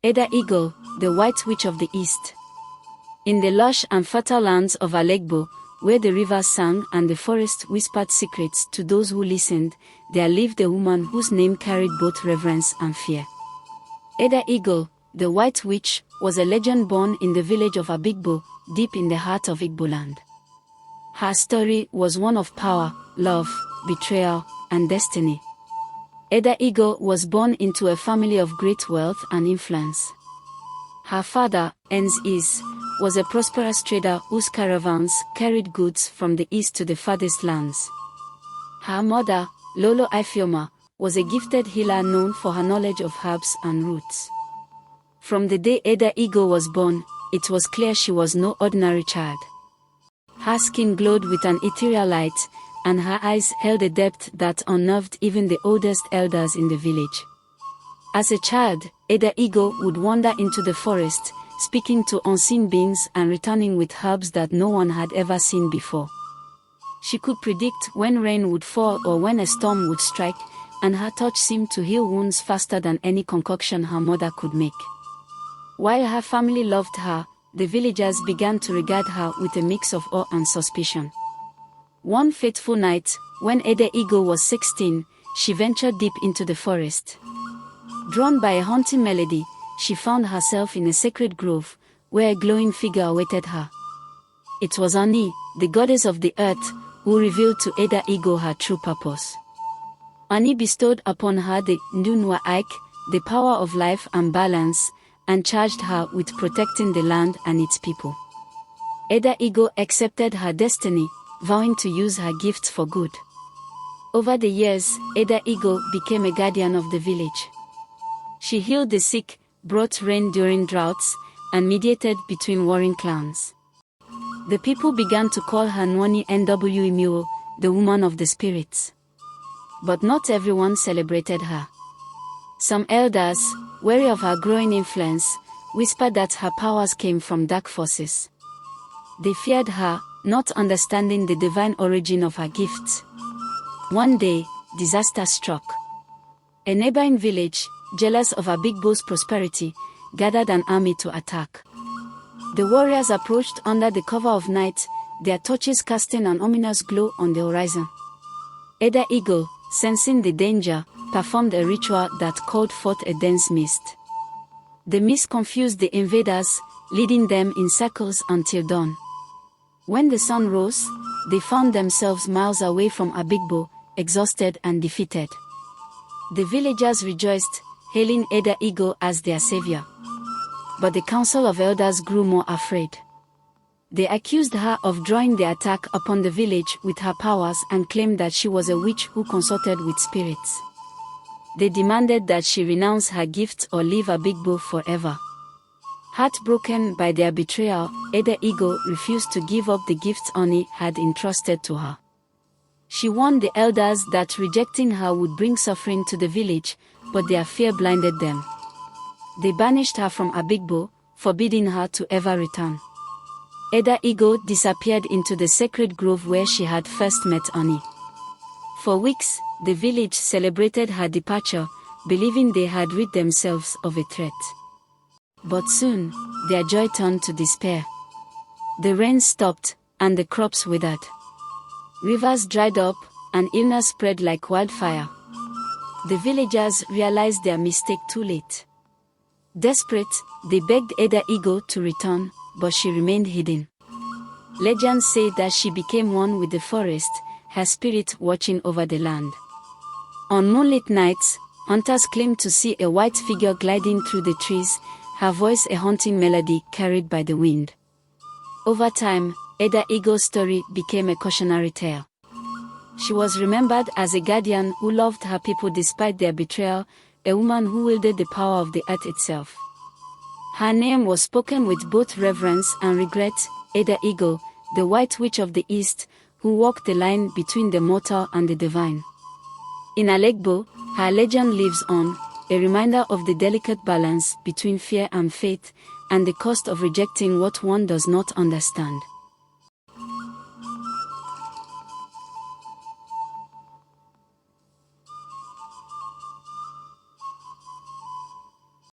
Eda Eagle, the White Witch of the East. In the lush and fertile lands of Alegbo, where the rivers sang and the forest whispered secrets to those who listened, there lived a woman whose name carried both reverence and fear. Eda Eagle, the White Witch, was a legend born in the village of Abigbo, deep in the heart of Igboland. Her story was one of power, love, betrayal, and destiny. Eda Eagle was born into a family of great wealth and influence. Her father, Enz, was a prosperous trader whose caravans carried goods from the east to the farthest lands. Her mother, Lolo Ifeoma, was a gifted healer known for her knowledge of herbs and roots. From the day Eda Eagle was born, it was clear she was no ordinary child. Her skin glowed with an ethereal light, and her eyes held a depth that unnerved even the oldest elders in the village. As a child, Eda Eagle would wander into the forest, speaking to unseen beings and returning with herbs that no one had ever seen before. She could predict when rain would fall or when a storm would strike, and her touch seemed to heal wounds faster than any concoction her mother could make. While her family loved her, the villagers began to regard her with a mix of awe and suspicion. One fateful night, when Eda Eagle was 16, she ventured deep into the forest. Drawn by a haunting melody, she found herself in a sacred grove, where a glowing figure awaited her. It was Ani, the goddess of the earth, who revealed to Eda Eagle her true purpose. Ani bestowed upon her the Ndunwa Ike, the power of life and balance, and charged her with protecting the land and its people. Eda Eagle accepted her destiny, vowing to use her gifts for good. Over the years, Eda Eagle became a guardian of the village. She healed the sick, brought rain during droughts, and mediated between warring clans. The people began to call her Nwani Nwe, the woman of the spirits. But not everyone celebrated her. Some elders, wary of her growing influence, whispered that her powers came from dark forces. They feared her, not understanding the divine origin of her gifts. One day, disaster struck. A neighboring village, jealous of Abigbo's prosperity, gathered an army to attack. The warriors approached under the cover of night, their torches casting an ominous glow on the horizon. Eda Eagle, sensing the danger, performed a ritual that called forth a dense mist. The mist confused the invaders, leading them in circles until dawn. When the sun rose, they found themselves miles away from Abigbo, exhausted and defeated. The villagers rejoiced, hailing Eda Eagle as their savior. But the council of elders grew more afraid. They accused her of drawing the attack upon the village with her powers and claimed that she was a witch who consorted with spirits. They demanded that she renounce her gifts or leave Abigbo forever. Heartbroken by their betrayal, Eda Eagle refused to give up the gifts Oni had entrusted to her. She warned the elders that rejecting her would bring suffering to the village, but their fear blinded them. They banished her from Abigbo, forbidding her to ever return. Eda Eagle disappeared into the sacred grove where she had first met Oni. For weeks, the village celebrated her departure, believing they had rid themselves of a threat. But soon, their joy turned to despair. The rain stopped, and the crops withered. Rivers dried up, and illness spread like wildfire. The villagers realized their mistake too late. Desperate, they begged Eda Eagle to return, but she remained hidden. Legends say that she became one with the forest, her spirit watching over the land. On moonlit nights, hunters claimed to see a white figure gliding through the trees, her voice a haunting melody carried by the wind. Over time, Eda Eagle's story became a cautionary tale. She was remembered as a guardian who loved her people despite their betrayal, a woman who wielded the power of the earth itself. Her name was spoken with both reverence and regret, Eda Eagle, the White Witch of the East, who walked the line between the mortal and the divine. In Alegbo, her legend lives on, a reminder of the delicate balance between fear and faith, and the cost of rejecting what one does not understand.